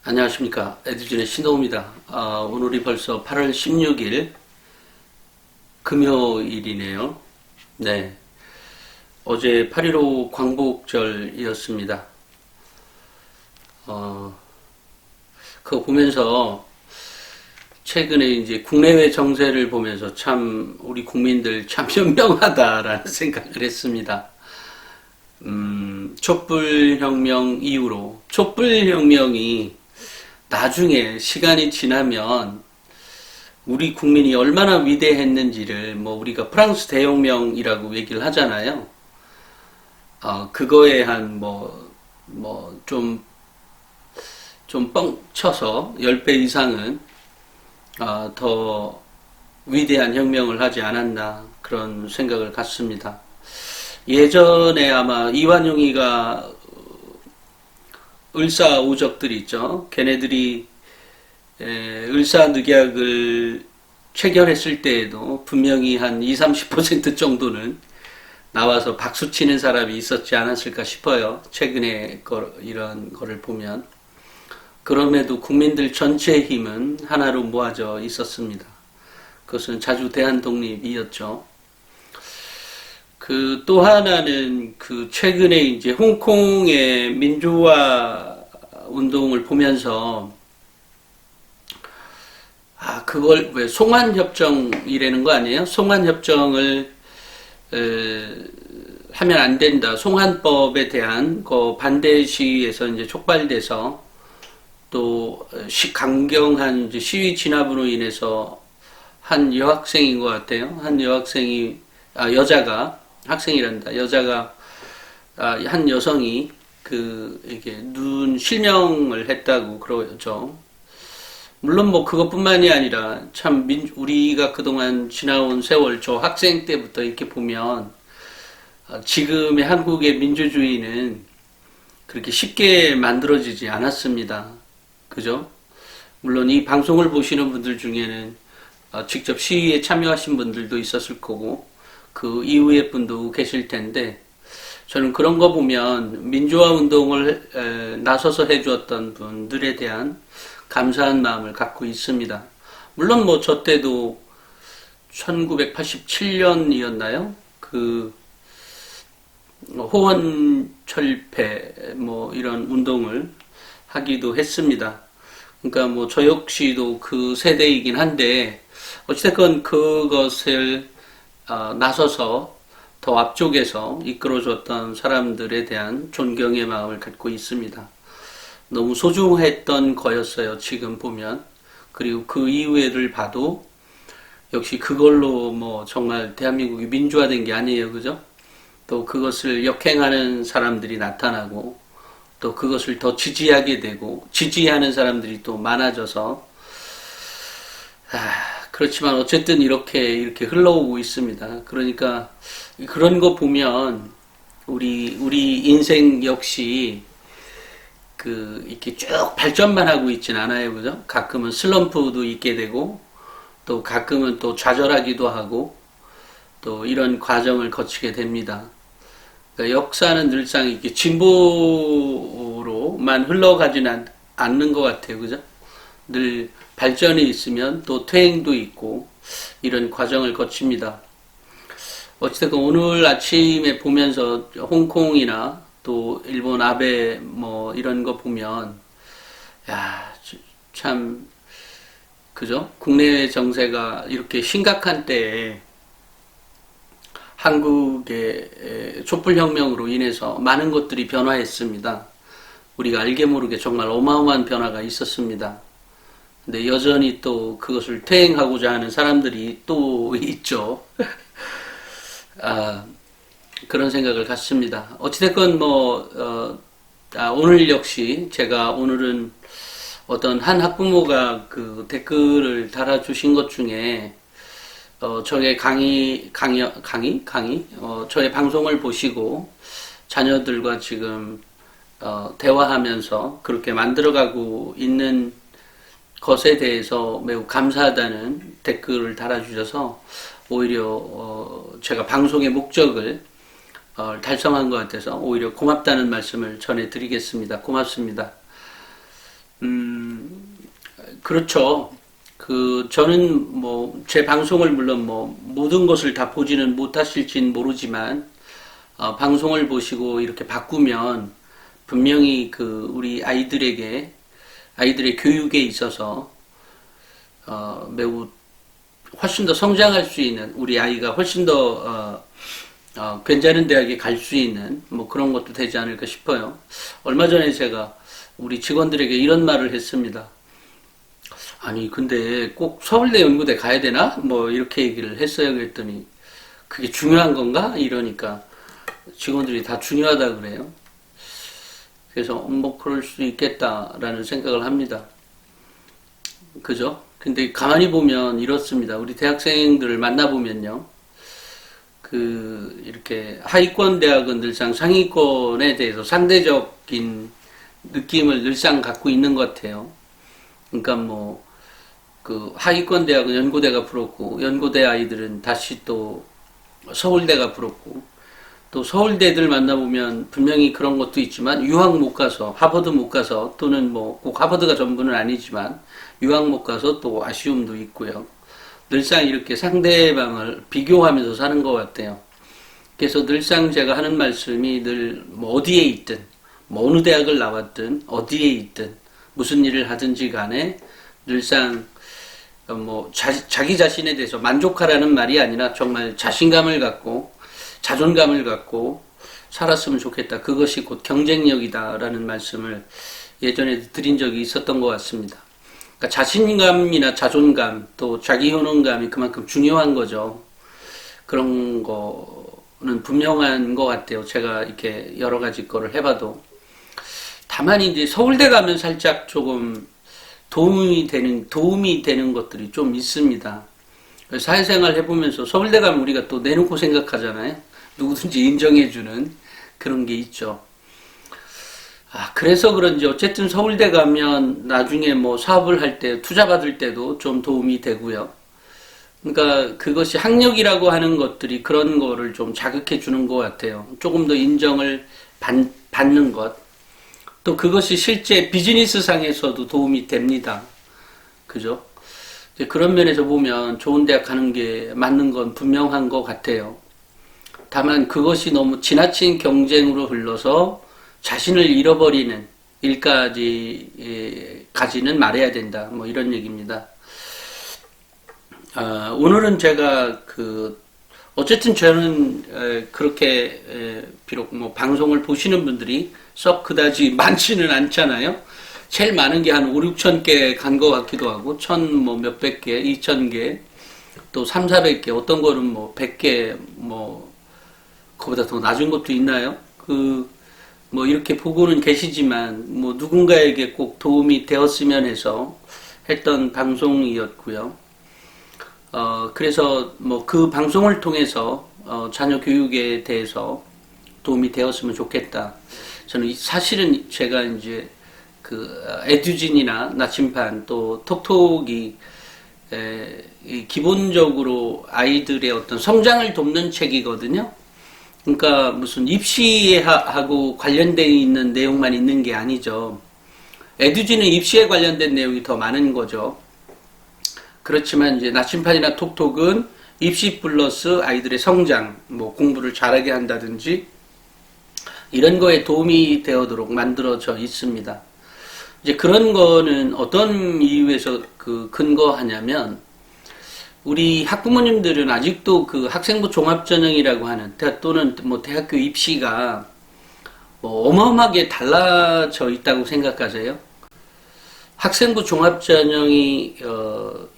안녕하십니까. 에듀진의 신동우입니다. 오늘이 벌써 8월 16일 금요일이네요. 네. 어제 8.15 광복절이었습니다. 어, 그거 보면서 최근에 이제 국내외 정세를 보면서 참 우리 국민들 참 현명하다라는 생각을 했습니다. 촛불혁명 이후로 촛불혁명이 나중에 시간이 지나면 우리 국민이 얼마나 위대했는지를 뭐 우리가 프랑스 대혁명이라고 얘기를 하잖아요. 그거에 한 좀 뻥쳐서 10배 이상은 더 위대한 혁명을 하지 않았나 그런 생각을 갖습니다. 예전에 아마 이완용이가 을사오적들이 있죠. 걔네들이 을사늑약을 체결했을 때에도 분명히 한 20, 30% 정도는 나와서 박수치는 사람이 있었지 않았을까 싶어요. 최근에 이런 거를 보면. 그럼에도 국민들 전체의 힘은 하나로 모아져 있었습니다. 그것은 자주 대한독립이었죠. 그 또 하나는 그 최근에 이제 홍콩의 민주화 운동을 보면서 그걸 왜 송환협정이라는 거 아니에요? 송환협정을 하면 안 된다. 송환법에 대한 그 반대 시위에서 이제 촉발돼서 또 강경한 이제 시위 진압으로 인해서 한 여학생인 것 같아요. 한 여학생이 여자가 학생이란다. 여자가 한 여성이 이게 눈 실명을 했다고 그러죠. 물론 뭐 그것뿐만이 아니라 참 우리가 그동안 지나온 세월 저 학생 때부터 이렇게 보면 지금의 한국의 민주주의는 그렇게 쉽게 만들어지지 않았습니다. 그죠? 물론 이 방송을 보시는 분들 중에는 직접 시위에 참여하신 분들도 있었을 거고 그 이후의 분도 계실 텐데 저는 그런 거 보면 민주화 운동을 나서서 해주었던 분들에 대한 감사한 마음을 갖고 있습니다. 물론 뭐 저 때도 1987년이었나요? 그 호원철폐 뭐 이런 운동을 하기도 했습니다. 그러니까 뭐 저 역시도 그 세대이긴 한데 어찌됐건 그것을 나서서 더 앞쪽에서 이끌어줬던 사람들에 대한 존경의 마음을 갖고 있습니다. 너무 소중했던 거였어요. 지금 보면. 그리고 그 이후에를 봐도 역시 그걸로 뭐 정말 대한민국이 민주화된 게 아니에요. 그죠? 또 그것을 역행하는 사람들이 나타나고 또 그것을 더 지지하게 되고 지지하는 사람들이 또 많아져서 그렇지만 어쨌든 이렇게 흘러오고 있습니다. 그러니까 그런 거 보면 우리 인생 역시 이렇게 쭉 발전만 하고 있진 않아요. 그죠? 가끔은 슬럼프도 있게 되고, 또 가끔은 또 좌절하기도 하고, 또 이런 과정을 거치게 됩니다. 그러니까 역사는 늘상 이렇게 진보로만 흘러가지는 않는 것 같아요. 그죠? 늘 발전이 있으면 또 퇴행도 있고, 이런 과정을 거칩니다. 어찌됐건 오늘 아침에 보면서 홍콩이나 또 일본 아베 뭐 이런 거 보면 참 그죠? 국내 정세가 이렇게 심각한 때에 한국의 촛불혁명으로 인해서 많은 것들이 변화했습니다. 우리가 알게 모르게 정말 어마어마한 변화가 있었습니다. 근데 여전히 또 그것을 퇴행하고자 하는 사람들이 또 있죠. 그런 생각을 갖습니다. 어찌됐건 오늘 역시 제가 오늘은 어떤 한 학부모가 그 댓글을 달아주신 것 중에 저의 저의 방송을 보시고 자녀들과 지금 대화하면서 그렇게 만들어가고 있는 것에 대해서 매우 감사하다는 댓글을 달아주셔서 오히려 제가 방송의 목적을 달성한 것 같아서 오히려 고맙다는 말씀을 전해드리겠습니다. 고맙습니다. 그렇죠. 저는 뭐, 제 방송을 물론 뭐, 모든 것을 다 보지는 못하실진 모르지만, 방송을 보시고 이렇게 바꾸면 분명히 우리 아이들의 교육에 있어서, 매우 훨씬 더 성장할 수 있는, 우리 아이가 훨씬 더, 괜찮은 대학에 갈 수 있는, 뭐 그런 것도 되지 않을까 싶어요. 얼마 전에 제가 우리 직원들에게 이런 말을 했습니다. 아니, 근데 꼭 서울대 연구대 가야 되나? 뭐, 이렇게 얘기를 했어요. 그랬더니, 그게 중요한 건가? 이러니까, 직원들이 다 중요하다 그래요. 그래서, 뭐, 그럴 수 있겠다라는 생각을 합니다. 그죠? 근데 가만히 보면 이렇습니다. 우리 대학생들을 만나보면요. 이렇게 하위권 대학은 늘상 상위권에 대해서 상대적인 느낌을 늘상 갖고 있는 것 같아요. 그러니까 뭐, 하위권 대학은 연고대가 부럽고, 연고대 아이들은 다시 또 서울대가 부럽고, 또 서울대들 만나보면 분명히 그런 것도 있지만, 유학 못 가서, 하버드 못 가서, 또는 뭐, 꼭 하버드가 전부는 아니지만, 유학 못 가서 또 아쉬움도 있고요. 늘상 이렇게 상대방을 비교하면서 사는 것 같아요. 그래서 늘상 제가 하는 말씀이 늘, 뭐, 어디에 있든, 뭐, 어느 대학을 나왔든, 어디에 있든, 무슨 일을 하든지 간에, 늘상 뭐 자기 자신에 대해서 만족하라는 말이 아니라 정말 자신감을 갖고 자존감을 갖고 살았으면 좋겠다. 그것이 곧 경쟁력이다라는 말씀을 예전에 드린 적이 있었던 것 같습니다. 그러니까 자신감이나 자존감 또 자기 효능감이 그만큼 중요한 거죠. 그런 거는 분명한 것 같아요. 제가 이렇게 여러 가지 거를 해봐도. 다만 이제 서울대 가면 살짝 조금 도움이 되는 것들이 좀 있습니다. 사회생활 해보면서 서울대 가면 우리가 또 내놓고 생각하잖아요. 누구든지 인정해주는 그런 게 있죠. 그래서 그런지 어쨌든 서울대 가면 나중에 뭐 사업을 할 때, 투자 받을 때도 좀 도움이 되고요. 그러니까 그것이 학력이라고 하는 것들이 그런 거를 좀 자극해 주는 것 같아요. 조금 더 인정을 받는 것. 또 그것이 실제 비즈니스 상에서도 도움이 됩니다. 그죠? 그런 면에서 보면 좋은 대학 가는 게 맞는 건 분명한 것 같아요. 다만 그것이 너무 지나친 경쟁으로 흘러서 자신을 잃어버리는 일까지는 말해야 된다. 뭐 이런 얘기입니다. 오늘은 제가 어쨌든 저는 그렇게 비록 뭐 방송을 보시는 분들이 썩 그다지 많지는 않잖아요. 제일 많은 게 한 5, 6천 개 간 것 같기도 하고, 뭐 몇백 개, 2천 개, 또 3, 400개, 어떤 거는 뭐 100개, 뭐, 그보다 더 낮은 것도 있나요? 뭐 이렇게 보고는 계시지만, 뭐 누군가에게 꼭 도움이 되었으면 해서 했던 방송이었고요. 그래서 뭐 그 방송을 통해서, 자녀 교육에 대해서 도움이 되었으면 좋겠다. 저는 사실은 제가 이제 에듀진이나 나침반 또 톡톡이 기본적으로 아이들의 어떤 성장을 돕는 책이거든요. 그러니까 무슨 입시하고 관련되어 있는 내용만 있는 게 아니죠. 에듀진은 입시에 관련된 내용이 더 많은 거죠. 그렇지만 이제 나침반이나 톡톡은 입시 플러스 아이들의 성장, 뭐 공부를 잘하게 한다든지 이런 거에 도움이 되도록 만들어져 있습니다. 이제 그런 거는 어떤 이유에서 근거하냐면, 우리 학부모님들은 아직도 학생부 종합전형이라고 하는, 또는 뭐 대학교 입시가 뭐 어마어마하게 달라져 있다고 생각하세요? 학생부 종합전형이,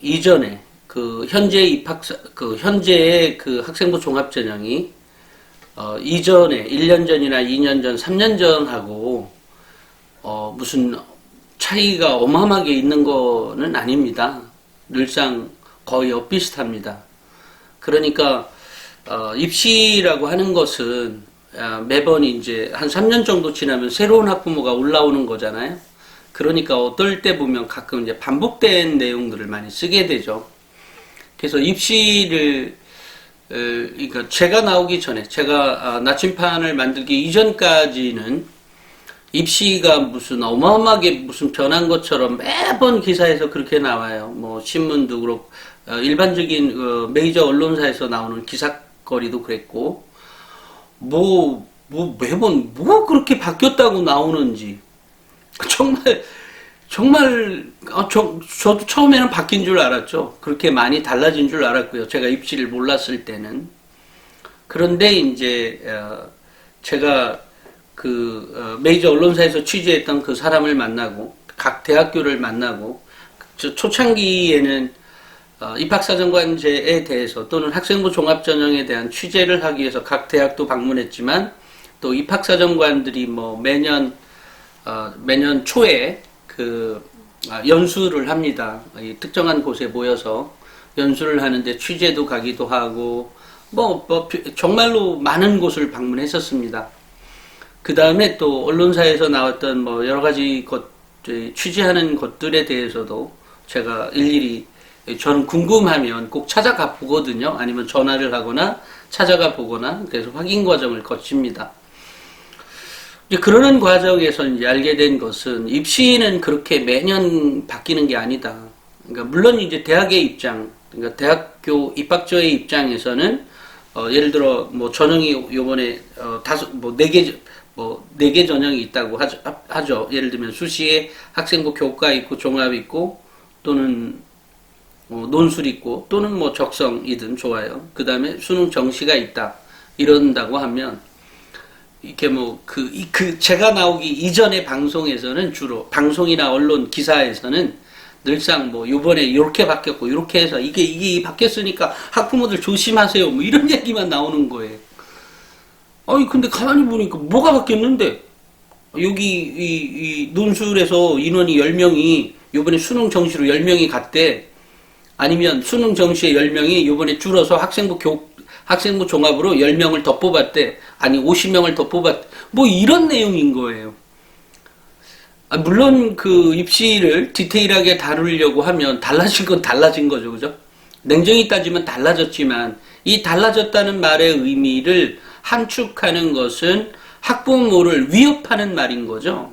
이전에, 현재의 학생부 종합전형이 이전에 1년 전이나 2년 전, 3년 전하고 무슨 차이가 어마어마하게 있는 거는 아닙니다. 늘상 거의 엇비슷합니다. 그러니까 입시라고 하는 것은 매번 이제 한 3년 정도 지나면 새로운 학부모가 올라오는 거잖아요. 그러니까 어떨 때 보면 가끔 이제 반복된 내용들을 많이 쓰게 되죠. 그래서 입시를 그러니까 제가 나오기 전에, 제가 나침판을 만들기 이전까지는 입시가 무슨 어마어마하게 무슨 변한 것처럼 매번 기사에서 그렇게 나와요. 뭐 신문도 그렇고 일반적인 메이저 언론사에서 나오는 기사거리도 그랬고 뭐 매번 뭐 그렇게 바뀌었다고 나오는지 정말 정말 저도 처음에는 바뀐 줄 알았죠. 그렇게 많이 달라진 줄 알았고요. 제가 입시를 몰랐을 때는. 그런데 이제 제가 메이저 언론사에서 취재했던 그 사람을 만나고 각 대학교를 만나고 초창기에는 입학사정관제에 대해서 또는 학생부 종합전형에 대한 취재를 하기 위해서 각 대학도 방문했지만 또 입학사정관들이 뭐 매년 초에 연수를 합니다. 이 특정한 곳에 모여서 연수를 하는데 취재도 가기도 하고 정말로 많은 곳을 방문했었습니다. 그 다음에 또 언론사에서 나왔던 뭐 여러 가지 취재하는 것들에 대해서도 제가 일일이 저는 궁금하면 꼭 찾아가 보거든요. 아니면 전화를 하거나 찾아가 보거나 그래서 확인 과정을 거칩니다. 그러는 과정에서 이제 알게 된 것은 입시는 그렇게 매년 바뀌는 게 아니다. 그러니까 물론 이제 대학의 입장, 그러니까 대학교 입학처의 입장에서는 예를 들어 뭐 전형이 요번에 네 개 전형이 있다고 하죠. 예를 들면 수시에 학생부 교과 있고 종합 있고 또는 논술 있고 또는 뭐 적성이든 좋아요. 그 다음에 수능 정시가 있다. 이런다고 하면 이렇게 제가 나오기 이전의 방송에서는 주로 방송이나 언론 기사에서는 늘상 뭐 요번에 이렇게 바뀌었고 이렇게 해서 이게 바뀌었으니까 학부모들 조심하세요. 뭐 이런 얘기만 나오는 거예요. 아니 근데 가만히 보니까 뭐가 바뀌었는데 여기 이 논술에서 인원이 10명이 요번에 수능 정시로 10명이 갔대. 아니면 수능 정시에 10명이 요번에 줄어서 학생부 종합으로 10명을 더 뽑았대. 아니 50명을 더 뽑았대. 뭐 이런 내용인 거예요. 물론 그 입시를 디테일하게 다루려고 하면 달라진 건 달라진 거죠. 그죠? 냉정히 따지면 달라졌지만 이 달라졌다는 말의 의미를 함축하는 것은 학부모를 위협하는 말인 거죠.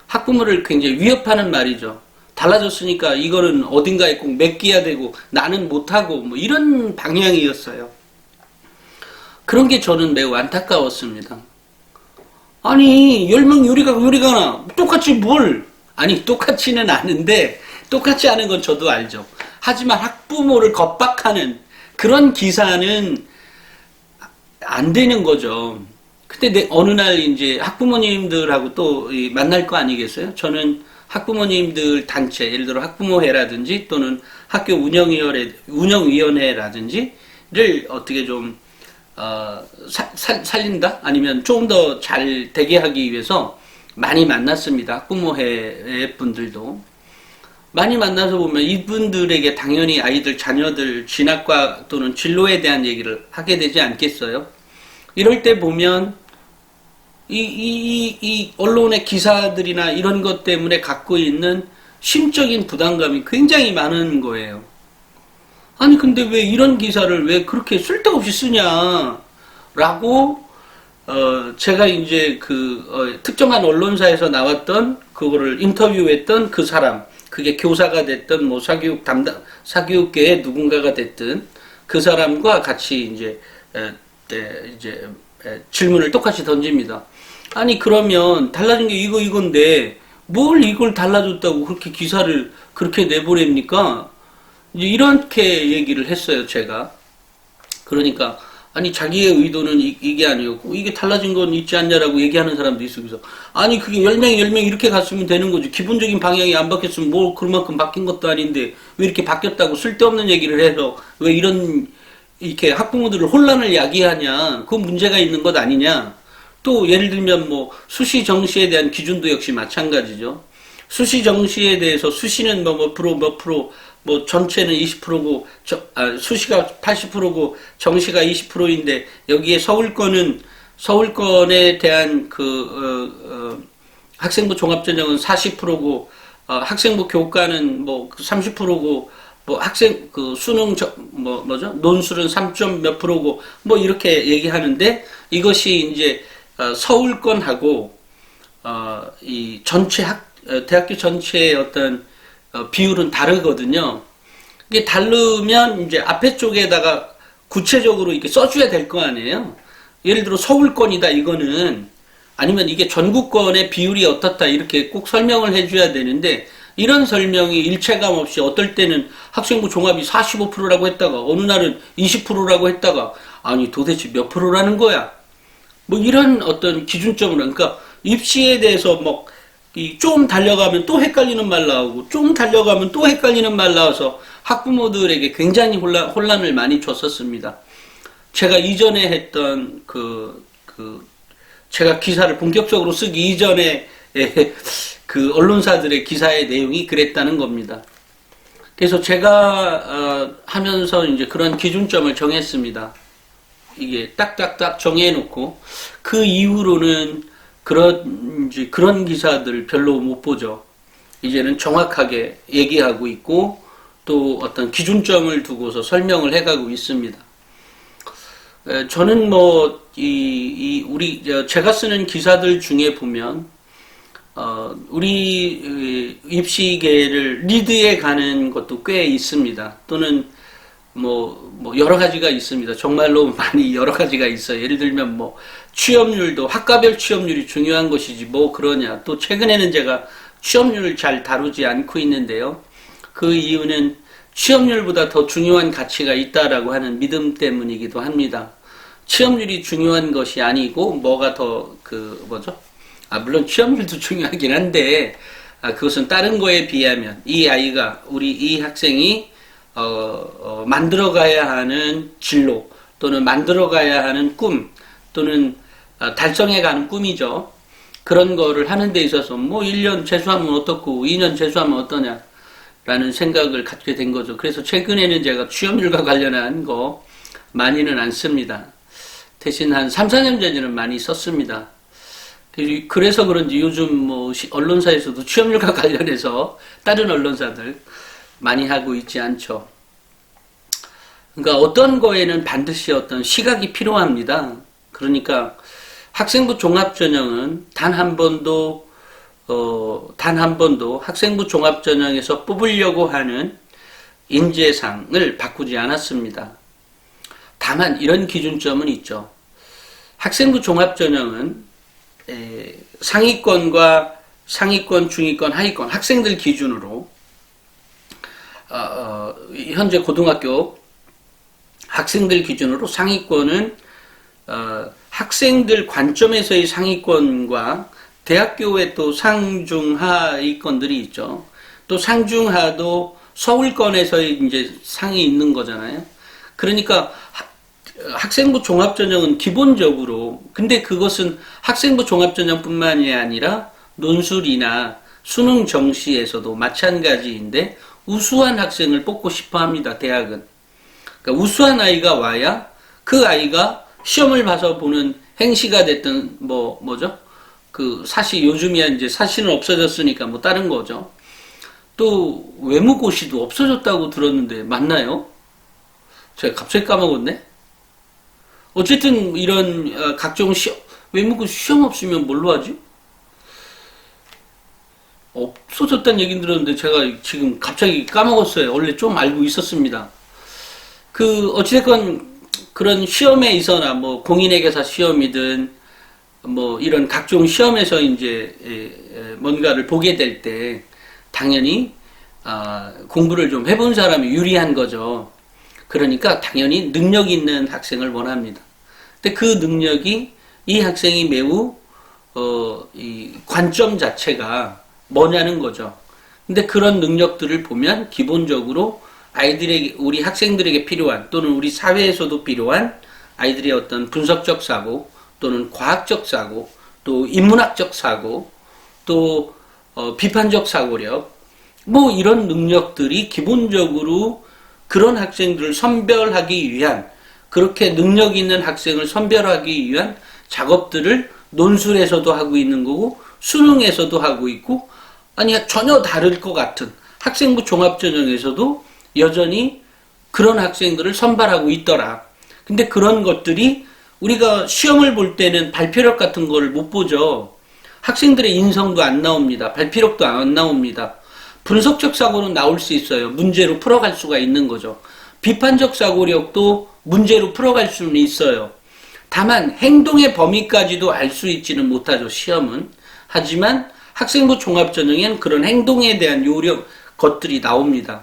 학부모를 굉장히 위협하는 말이죠. 달라졌으니까 이거는 어딘가에 꼭 맡겨야 되고 나는 못하고 뭐 이런 방향이었어요. 그런 게 저는 매우 안타까웠습니다. 아니 10명 요리가나 똑같이 뭘 아니 똑같지는 않은데 똑같지 않은 건 저도 알죠. 하지만 학부모를 겁박하는 그런 기사는 안 되는 거죠. 근데 어느 날 이제 학부모님들하고 또 만날 거 아니겠어요? 저는 학부모님들 단체, 예를 들어 학부모회라든지 또는 학교 운영위원회라든지를 어떻게 좀 살린다? 아니면 좀 더 잘 되게 하기 위해서 많이 만났습니다. 학부모회 분들도. 많이 만나서 보면 이분들에게 당연히 아이들, 자녀들 진학과 또는 진로에 대한 얘기를 하게 되지 않겠어요? 이럴 때 보면 이 언론의 기사들이나 이런 것 때문에 갖고 있는 심적인 부담감이 굉장히 많은 거예요. 아니 근데 왜 이런 기사를 왜 그렇게 쓸데없이 쓰냐 라고 제가 이제 특정한 언론사에서 나왔던 그거를 인터뷰했던 그 사람, 그게 교사가 됐든 뭐 사교육계의 누군가가 됐든 그 사람과 같이 이제 질문을 똑같이 던집니다. 아니 그러면 달라진 게 이건데 뭘 이걸 달라졌다고 그렇게 기사를 그렇게 내보냅니까? 이제 이렇게 얘기를 했어요, 제가. 그러니까 아니 자기의 의도는 이게 아니었고 이게 달라진 건 있지 않냐라고 얘기하는 사람도 있어. 그래서 아니 그게 10명 이렇게 갔으면 되는 거지. 기본적인 방향이 안 바뀌었으면 뭐 그만큼 바뀐 것도 아닌데 왜 이렇게 바뀌었다고 쓸데없는 얘기를 해서 왜 이렇게 학부모들을 혼란을 야기하냐. 그 문제가 있는 것 아니냐. 또 예를 들면 뭐 수시 정시에 대한 기준도 역시 마찬가지죠. 수시 정시에 대해서 수시는 몇 프로 뭐 전체는 20%고 수시가 80%고 정시가 20%인데 여기에 서울권에 대한 학생부 종합전형은 40%고 학생부 교과는 뭐 30%고 뭐 수능 논술은 3점 몇 프로고 뭐 이렇게 얘기하는데 이것이 이제 서울권하고 이 전체 대학교 전체의 어떤 비율은 다르거든요. 이게 다르면 이제 앞에 쪽에다가 구체적으로 이렇게 써줘야 될 거 아니에요. 예를 들어 서울권이다 이거는, 아니면 이게 전국권의 비율이 어떻다 이렇게 꼭 설명을 해줘야 되는데, 이런 설명이 일체감 없이 어떨 때는 학생부 종합이 45%라고 했다가 어느 날은 20%라고 했다가, 아니 도대체 몇 프로라는 거야? 뭐 이런 어떤 기준점으로, 그러니까 입시에 대해서 뭐 좀 달려가면 또 헷갈리는 말 나오고 좀 달려가면 또 헷갈리는 말 나와서 학부모들에게 굉장히 혼란을 많이 줬었습니다. 제가 이전에 했던 제가 기사를 본격적으로 쓰기 이전에 그 언론사들의 기사의 내용이 그랬다는 겁니다. 그래서 제가 하면서 이제 그런 기준점을 정했습니다. 이게 딱딱딱 정해놓고 그 이후로는 그런 기사들 별로 못 보죠. 이제는 정확하게 얘기하고 있고 또 어떤 기준점을 두고서 설명을 해가고 있습니다. 저는 뭐 제가 쓰는 기사들 중에 보면 우리 입시계를 리드해 가는 것도 꽤 있습니다. 또는 뭐 여러 가지가 있습니다. 정말로 많이 여러 가지가 있어요. 예를 들면 뭐 취업률도 학과별 취업률이 중요한 것이지 뭐 그러냐. 또 최근에는 제가 취업률을 잘 다루지 않고 있는데요. 그 이유는 취업률보다 더 중요한 가치가 있다라고 하는 믿음 때문이기도 합니다. 취업률이 중요한 것이 아니고 뭐가 더 물론 취업률도 중요하긴 한데 그것은 다른 거에 비하면 우리 이 학생이 만들어가야 하는 진로 또는 만들어가야 하는 꿈 또는 달성해가는 꿈이죠. 그런 거를 하는 데 있어서 뭐 1년 재수하면 어떻고 2년 재수하면 어떠냐 라는 생각을 갖게 된 거죠. 그래서 최근에는 제가 취업률과 관련한 거 많이는 안 씁니다. 대신 한 3, 4년 전에는 많이 썼습니다. 그래서 그런지 요즘 뭐 언론사에서도 취업률과 관련해서 다른 언론사들 많이 하고 있지 않죠. 그러니까 어떤 거에는 반드시 어떤 시각이 필요합니다. 그러니까 학생부 종합전형은 단 한 번도 학생부 종합전형에서 뽑으려고 하는 인재상을 바꾸지 않았습니다. 다만 이런 기준점은 있죠. 학생부 종합전형은 상위권, 중위권, 하위권 학생들 기준으로 현재 고등학교 학생들 기준으로 상위권은 학생들 관점에서의 상위권과 대학교에 또 상중하위권들이 있죠. 또 상중하도 서울권에서의 이제 상이 있는 거잖아요. 그러니까 학생부 종합전형은 기본적으로, 근데 그것은 학생부 종합전형뿐만이 아니라 논술이나 수능 정시에서도 마찬가지인데 우수한 학생을 뽑고 싶어 합니다, 대학은. 그러니까 우수한 아이가 와야 그 아이가 시험을 봐서 보는 행시가 됐든 뭐죠? 요즘이야 이제 사실은 없어졌으니까 뭐 다른 거죠. 또 외무고시도 없어졌다고 들었는데 맞나요? 제가 갑자기 까먹었네. 어쨌든 이런 각종 외무고시 시험 없으면 뭘로 하지? 없어졌다는 얘기 들었는데 제가 지금 갑자기 까먹었어요. 원래 좀 알고 있었습니다. 어찌됐건 그런 시험에 있어나 뭐 공인회계사 시험이든 뭐 이런 각종 시험에서 이제 뭔가를 보게 될 때 당연히 공부를 좀 해본 사람이 유리한 거죠. 그러니까 당연히 능력 있는 학생을 원합니다. 근데 그 능력이 이 학생이 매우 이 관점 자체가 뭐냐는 거죠. 근데 그런 능력들을 보면 기본적으로 우리 학생들에게 필요한 또는 우리 사회에서도 필요한 아이들의 어떤 분석적 사고 또는 과학적 사고 또 인문학적 사고 또 비판적 사고력 뭐 이런 능력들이 기본적으로 그런 학생들을 선별하기 위한, 그렇게 능력 있는 학생을 선별하기 위한 작업들을 논술에서도 하고 있는 거고 수능에서도 하고 있고, 아니 전혀 다를 것 같은 학생부 종합전형에서도 여전히 그런 학생들을 선발하고 있더라. 근데 그런 것들이 우리가 시험을 볼 때는 발표력 같은 걸 못 보죠. 학생들의 인성도 안 나옵니다. 발피력도 안 나옵니다. 분석적 사고는 나올 수 있어요. 문제로 풀어갈 수가 있는 거죠. 비판적 사고력도 문제로 풀어갈 수는 있어요. 다만 행동의 범위까지도 알 수 있지는 못하죠. 시험은. 하지만 학생부 종합전형에는 그런 행동에 대한 요령 것들이 나옵니다.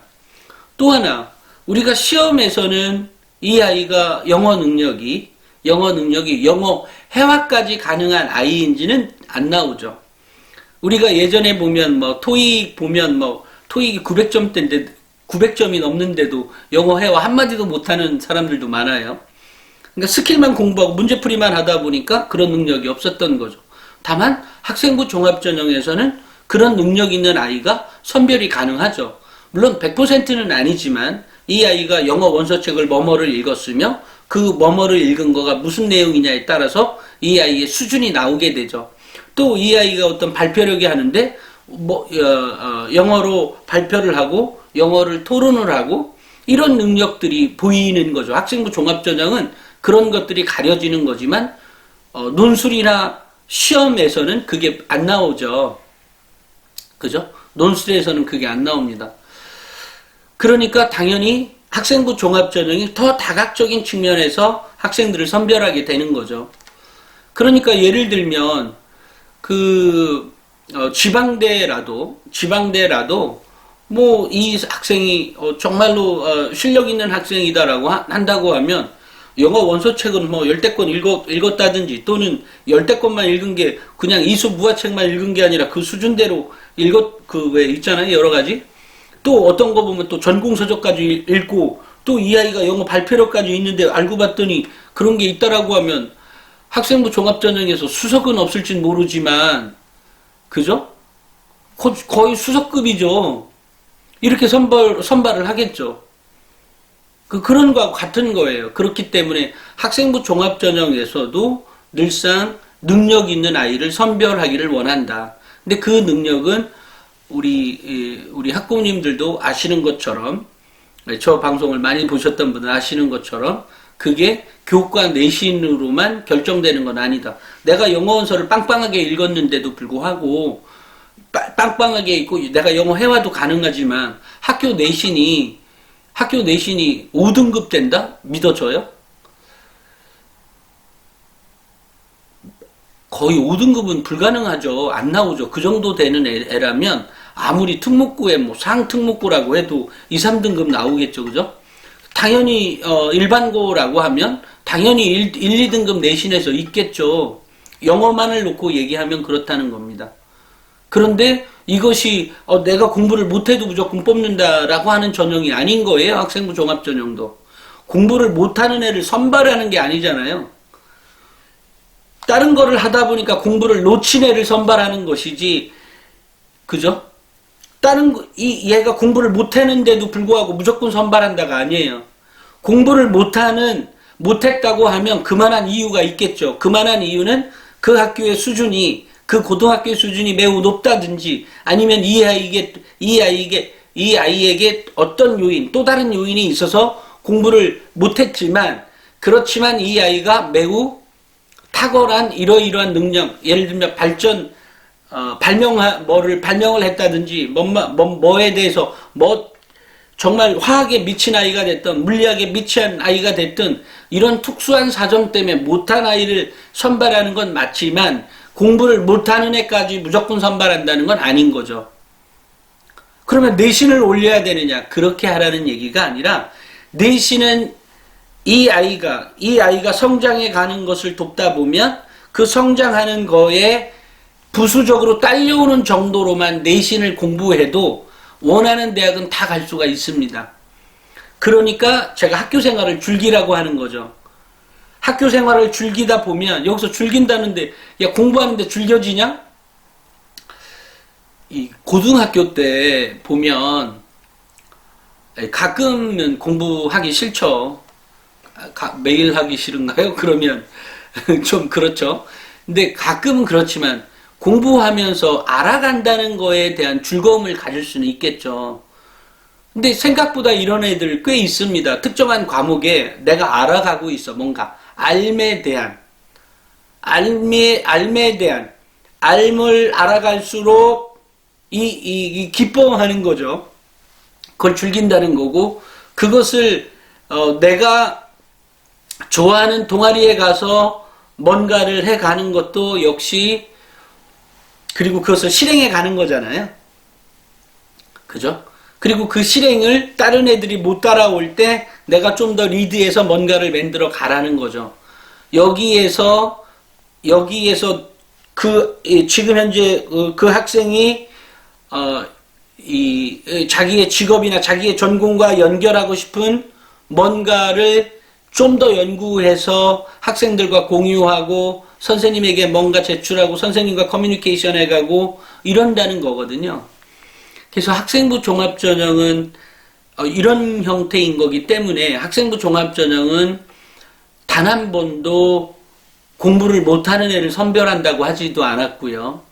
또 하나, 우리가 시험에서는 이 아이가 영어 능력이 영어 회화까지 가능한 아이인지는 안 나오죠. 우리가 예전에 보면 토익 보면 토익이 900점대인데 900점이 넘는데도 영어 회화 한마디도 못하는 사람들도 많아요. 그러니까 스킬만 공부하고 문제풀이만 하다 보니까 그런 능력이 없었던 거죠. 다만 학생부 종합전형에서는 그런 능력 있는 아이가 선별이 가능하죠. 물론 100%는 아니지만 이 아이가 영어 원서책을 뭐뭐를 읽었으며 그 뭐뭐를 읽은 거가 무슨 내용이냐에 따라서 이 아이의 수준이 나오게 되죠. 또 이 아이가 어떤 발표력이 하는데 영어로 발표를 하고 영어를 토론을 하고 이런 능력들이 보이는 거죠. 학생부 종합전형은 그런 것들이 가려지는 거지만 논술이나 시험에서는 그게 안 나오죠. 그죠? 논술에서는 그게 안 나옵니다. 그러니까 당연히 학생부 종합전형이 더 다각적인 측면에서 학생들을 선별하게 되는 거죠. 그러니까 예를 들면 지방대라도 이 학생이 정말로 실력 있는 학생이다라고 한다고 하면 영어 원서책은 10대 권 읽었다든지 또는 10대 권만 읽은 게 그냥 이수 무화책만 읽은 게 아니라 그 수준대로 왜 있잖아요. 여러 가지. 또 어떤 거 보면 또 전공서적까지 읽고 또 이 아이가 영어 발표력까지 있는데 알고 봤더니 그런 게 있다라고 하면 학생부 종합전형에서 수석은 없을진 모르지만 그죠? 거의 수석급이죠. 이렇게 선발을 하겠죠. 그런 거하고 같은 거예요. 그렇기 때문에 학생부 종합전형에서도 늘상 능력 있는 아이를 선별하기를 원한다. 근데 그 능력은 우리 학부모님들도 아시는 것처럼, 저 방송을 많이 보셨던 분은 아시는 것처럼 그게 교과 내신으로만 결정되는 건 아니다. 내가 영어 원서를 빵빵하게 읽었는데도 불구하고 빵빵하게 있고 내가 영어 회화도 가능하지만 학교 내신이 5등급 된다? 믿어져요? 거의 5등급은 불가능하죠. 안 나오죠. 그 정도 되는 애라면 아무리 특목고에 상특목고라고 해도 2, 3등급 나오겠죠. 그죠? 당연히 일반고라고 하면 당연히 1, 2등급 내신에서 있겠죠. 영어만을 놓고 얘기하면 그렇다는 겁니다. 그런데 이것이 내가 공부를 못해도 무조건 뽑는다라고 하는 전형이 아닌 거예요. 학생부 종합전형도. 공부를 못하는 애를 선발하는 게 아니잖아요. 다른 거를 하다 보니까 공부를 놓친 애를 선발하는 것이지, 그죠? 얘가 공부를 못했는데도 불구하고 무조건 선발한다가 아니에요. 공부를 못했다고 하면 그만한 이유가 있겠죠. 그만한 이유는 그 학교의 수준이, 그 고등학교의 수준이 매우 높다든지, 아니면 이 아이에게 어떤 요인, 또 다른 요인이 있어서 공부를 못했지만, 그렇지만 이 아이가 매우 탁월한 이러이러한 능력, 예를 들면 발명을 했다든지, 뭐에 대해서, 정말 화학에 미친 아이가 됐든, 물리학에 미친 아이가 됐든, 이런 특수한 사정 때문에 못한 아이를 선발하는 건 맞지만, 공부를 못하는 애까지 무조건 선발한다는 건 아닌 거죠. 그러면 내신을 올려야 되느냐? 그렇게 하라는 얘기가 아니라, 내신은 이 아이가 성장해 가는 것을 돕다 보면 그 성장하는 거에 부수적으로 딸려오는 정도로만 내신을 공부해도 원하는 대학은 다 갈 수가 있습니다. 그러니까 제가 학교 생활을 즐기라고 하는 거죠. 학교 생활을 즐기다 보면 여기서 즐긴다는데 야 공부하는데 즐겨지냐? 이 고등학교 때 보면 가끔은 공부하기 싫죠. 매일 하기 싫은가요? 그러면 좀 그렇죠. 근데 가끔은 그렇지만 공부하면서 알아간다는 거에 대한 즐거움을 가질 수는 있겠죠. 근데 생각보다 이런 애들 꽤 있습니다. 특정한 과목에 내가 알아가고 있어. 뭔가 삶에 대한 알을 알아갈수록 이 기뻐하는 거죠. 그걸 즐긴다는 거고, 그것을 내가 좋아하는 동아리에 가서 뭔가를 해가는 것도 역시, 그리고 그것을 실행해 가는 거잖아요. 그죠? 그리고 그 실행을 다른 애들이 못 따라올 때 내가 좀 더 리드해서 뭔가를 만들어 가라는 거죠. 여기에서 지금 현재 그 학생이 자기의 직업이나 자기의 전공과 연결하고 싶은 뭔가를 좀 더 연구해서 학생들과 공유하고 선생님에게 뭔가 제출하고 선생님과 커뮤니케이션 해가고 이런다는 거거든요. 그래서 학생부 종합전형은 이런 형태인 거기 때문에 학생부 종합전형은 단 한 번도 공부를 못하는 애를 선별한다고 하지도 않았고요.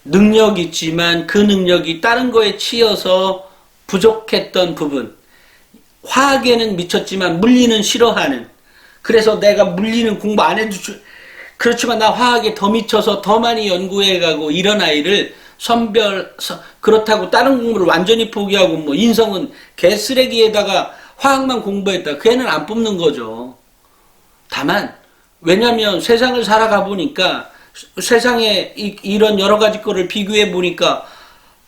능력이 있지만 그 능력이 다른 거에 치여서 부족했던 부분, 화학에는 미쳤지만 물리는 싫어하는, 그래서 내가 물리는 공부 안 해도 그렇지만 나 화학에 더 미쳐서 더 많이 연구해가고 이런 아이를 그렇다고 다른 공부를 완전히 포기하고 뭐 인성은 개쓰레기에다가 화학만 공부했다, 그 애는 안 뽑는 거죠. 다만 왜냐면 세상을 살아가 보니까 세상에 이런 여러 가지 거를 비교해 보니까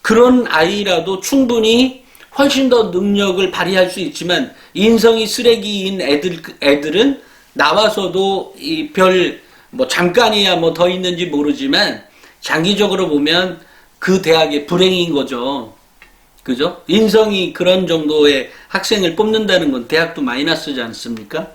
그런 아이라도 충분히 훨씬 더 능력을 발휘할 수 있지만 인성이 쓰레기인 애들은 나와서도 뭐 잠깐이야 뭐 더 있는지 모르지만 장기적으로 보면 그 대학의 불행인 거죠. 그죠? 인성이 그런 정도의 학생을 뽑는다는 건 대학도 마이너스지 않습니까?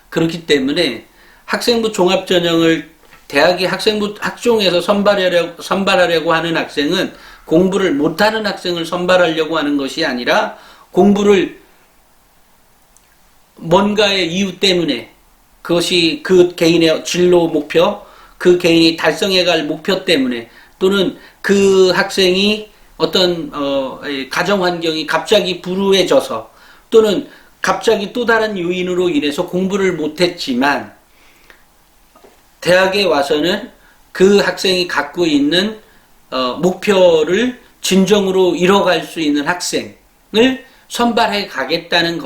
그렇기 때문에 학생부 종합전형을 대학이 학생부 학종에서 선발하려고 하는 학생은 공부를 못하는 학생을 선발하려고 하는 것이 아니라 공부를 뭔가의 이유 때문에, 그것이 그 개인의 진로 목표, 그 개인이 달성해갈 목표 때문에, 또는 그 학생이 어떤 가정 환경이 갑자기 불우해져서, 또는 갑자기 또 다른 요인으로 인해서 공부를 못했지만 대학에 와서는 그 학생이 갖고 있는 목표를 진정으로 이뤄갈 수 있는 학생을 선발하겠다는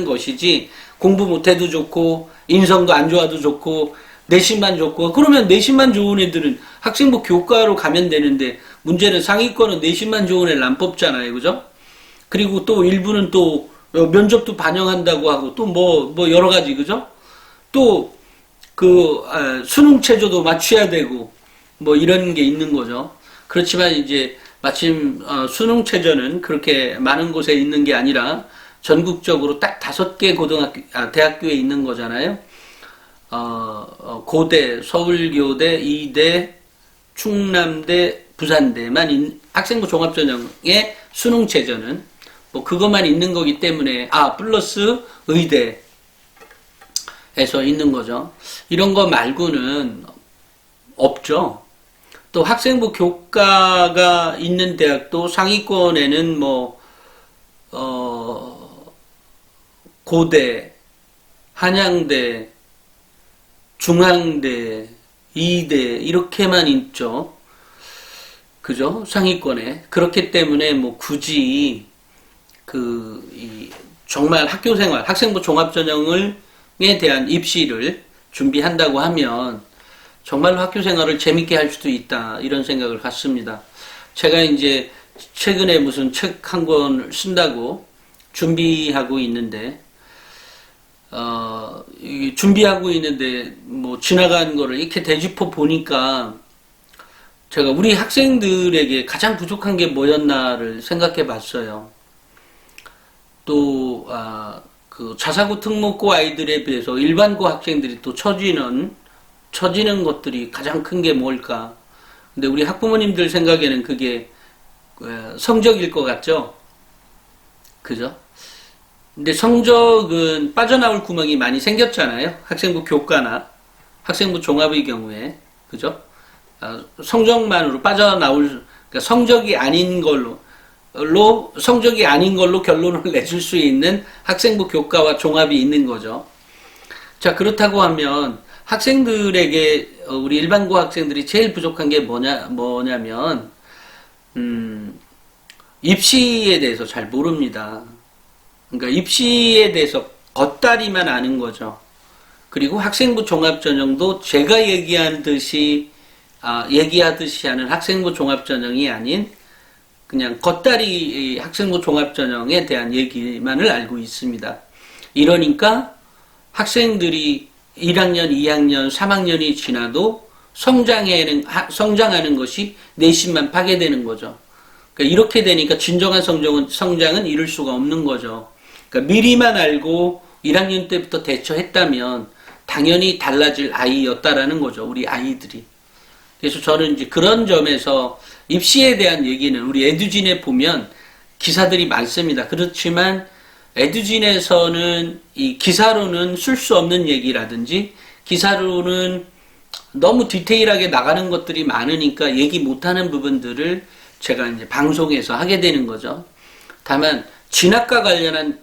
것이지, 공부 못해도 좋고 인성도 안 좋아도 좋고 내신만 좋고, 그러면 내신만 좋은 애들은 학생부 교과로 가면 되는데, 문제는 상위권은 내신만 좋은 애를 안 뽑잖아요. 그죠? 그리고 또 일부는 또 면접도 반영한다고 하고 또 뭐 여러 가지, 그죠? 또 수능 체제도 맞춰야 되고 뭐 이런 게 있는 거죠. 그렇지만 이제 마침 수능 체제는 그렇게 많은 곳에 있는 게 아니라 전국적으로 딱 5개 대학교에 있는 거잖아요. 고대, 서울교대, 이대, 충남대, 부산대만 학생부 종합전형의 수능 체제는 뭐 그것만 있는 거기 때문에, 플러스 의대에서 있는 거죠. 이런 거 말고는 없죠. 또 학생부 교과가 있는 대학도 상위권에는 고대, 한양대, 중앙대, 이대 이렇게만 있죠. 그죠? 상위권에. 그렇기 때문에 굳이 정말 학교생활, 학생부 종합전형에 대한 입시를 준비한다고 하면 정말로 학교생활을 재밌게 할 수도 있다, 이런 생각을 갖습니다. 제가 이제 최근에 무슨 책 한 권을 쓴다고 준비하고 있는데, 지나간 거를 이렇게 되짚어 보니까 제가 우리 학생들에게 가장 부족한 게 뭐였나를 생각해 봤어요. 또 자사고 특목고 아이들에 비해서 일반고 학생들이 또 처지는 것들이 가장 큰 게 뭘까? 근데 우리 학부모님들 생각에는 그게 성적일 것 같죠? 그죠? 근데 성적은 빠져나올 구멍이 많이 생겼잖아요. 학생부 교과나 학생부 종합의 경우에. 그죠? 성적만으로 그러니까 성적이 아닌 걸로 결론을 내줄 수 있는 학생부 교과와 종합이 있는 거죠. 자, 그렇다고 하면 학생들에게 우리 일반고 학생들이 제일 부족한 게 뭐냐면 입시에 대해서 잘 모릅니다. 그러니까 입시에 대해서 겉다리만 아는 거죠. 그리고 학생부 종합전형도 제가 얘기하듯이 하는 학생부 종합전형이 아닌 그냥 겉다리 학생부 종합전형에 대한 얘기만을 알고 있습니다. 이러니까 학생들이 1학년, 2학년, 3학년이 지나도 성장하는 것이 내신만 파괴되는 거죠. 그러니까 이렇게 되니까 진정한 성장은 이룰 수가 없는 거죠. 그러니까 미리만 알고 1학년 때부터 대처했다면 당연히 달라질 아이였다라는 거죠. 우리 아이들이. 그래서 저는 이제 그런 점에서 입시에 대한 얘기는 우리 에듀진에 보면 기사들이 많습니다. 그렇지만 에듀진에서는 이 기사로는 쓸 수 없는 얘기라든지 기사로는 너무 디테일하게 나가는 것들이 많으니까 얘기 못하는 부분들을 제가 이제 방송에서 하게 되는 거죠. 다만 진학과 관련한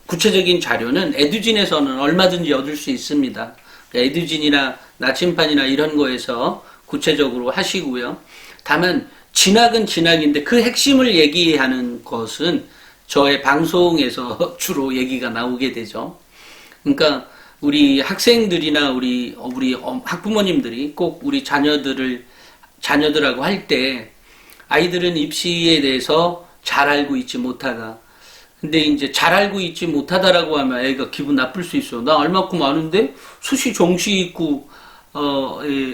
구체적인 자료는 에듀진에서는 얼마든지 얻을 수 있습니다. 에듀진이나 나침판이나 이런 거에서 구체적으로 하시고요. 다만 진학은 진학인데 그 핵심을 얘기하는 것은 저의 방송에서 주로 얘기가 나오게 되죠. 그러니까 우리 학생들이나 우리 학부모님들이 꼭 우리 자녀들하고 할 때 아이들은 입시에 대해서 잘 알고 있지 못하다. 근데 이제 잘 알고 있지 못하다라고 하면 애가 기분 나쁠 수 있어. 나 얼마큼 아는데 수시 정시 있고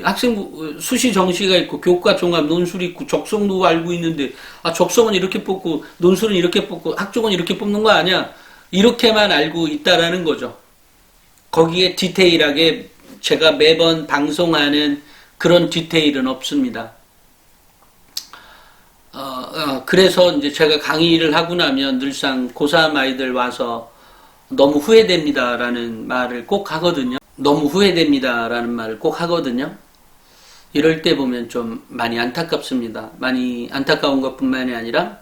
학생부 수시 정시가 있고 교과 종합 논술 있고 적성도 알고 있는데 적성은 이렇게 뽑고 논술은 이렇게 뽑고 학종은 이렇게 뽑는 거 아니야? 이렇게만 알고 있다라는 거죠. 거기에 디테일하게 제가 매번 방송하는 그런 디테일은 없습니다. 그래서 이제 제가 강의를 하고 나면 늘상 고3 아이들 와서 너무 후회됩니다라는 말을 꼭 하거든요. 너무 후회됩니다라는 말을 꼭 하거든요. 이럴 때 보면 좀 많이 안타깝습니다. 많이 안타까운 것뿐만이 아니라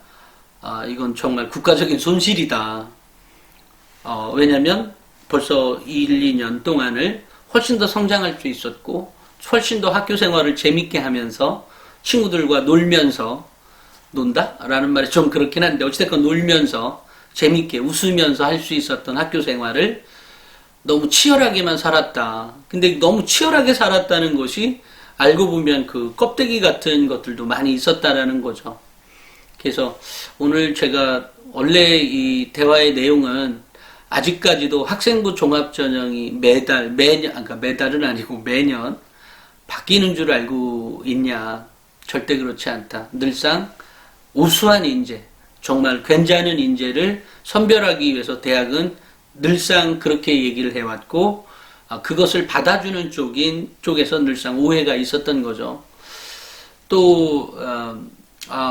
이건 정말 국가적인 손실이다. 왜냐면 벌써 1, 2년 동안을 훨씬 더 성장할 수 있었고 훨씬 더 학교 생활을 재밌게 하면서 친구들과 놀면서 논다? 라는 말이 좀 그렇긴 한데 어찌됐건 놀면서 재밌게 웃으면서 할 수 있었던 학교 생활을 너무 치열하게만 살았다. 근데 너무 치열하게 살았다는 것이 알고 보면 그 껍데기 같은 것들도 많이 있었다라는 거죠. 그래서 오늘 제가 원래 이 대화의 내용은 아직까지도 학생부 종합전형이 매년, 그러니까 매달은 아니고 매년 바뀌는 줄 알고 있냐. 절대 그렇지 않다. 늘상 우수한 인재, 정말 괜찮은 인재를 선별하기 위해서 대학은 늘상 그렇게 얘기를 해왔고 그것을 받아주는 쪽에서 늘상 오해가 있었던 거죠. 또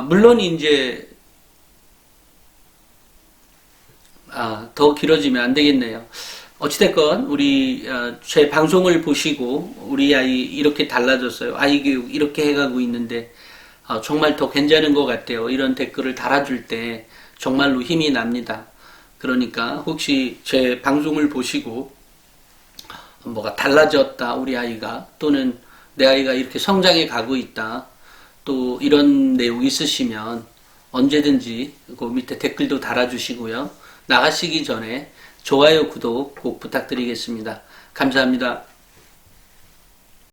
물론 이제 더 길어지면 안 되겠네요. 어찌됐건 우리 제 방송을 보시고 우리 아이 이렇게 달라졌어요. 아이 교육 이렇게 해가고 있는데 정말 더 괜찮은 것 같아요. 이런 댓글을 달아줄 때 정말로 힘이 납니다. 그러니까 혹시 제 방송을 보시고 뭐가 달라졌다 우리 아이가 또는 내 아이가 이렇게 성장해 가고 있다 또 이런 내용 있으시면 언제든지 그 밑에 댓글도 달아주시고요. 나가시기 전에 좋아요 구독 꼭 부탁드리겠습니다. 감사합니다.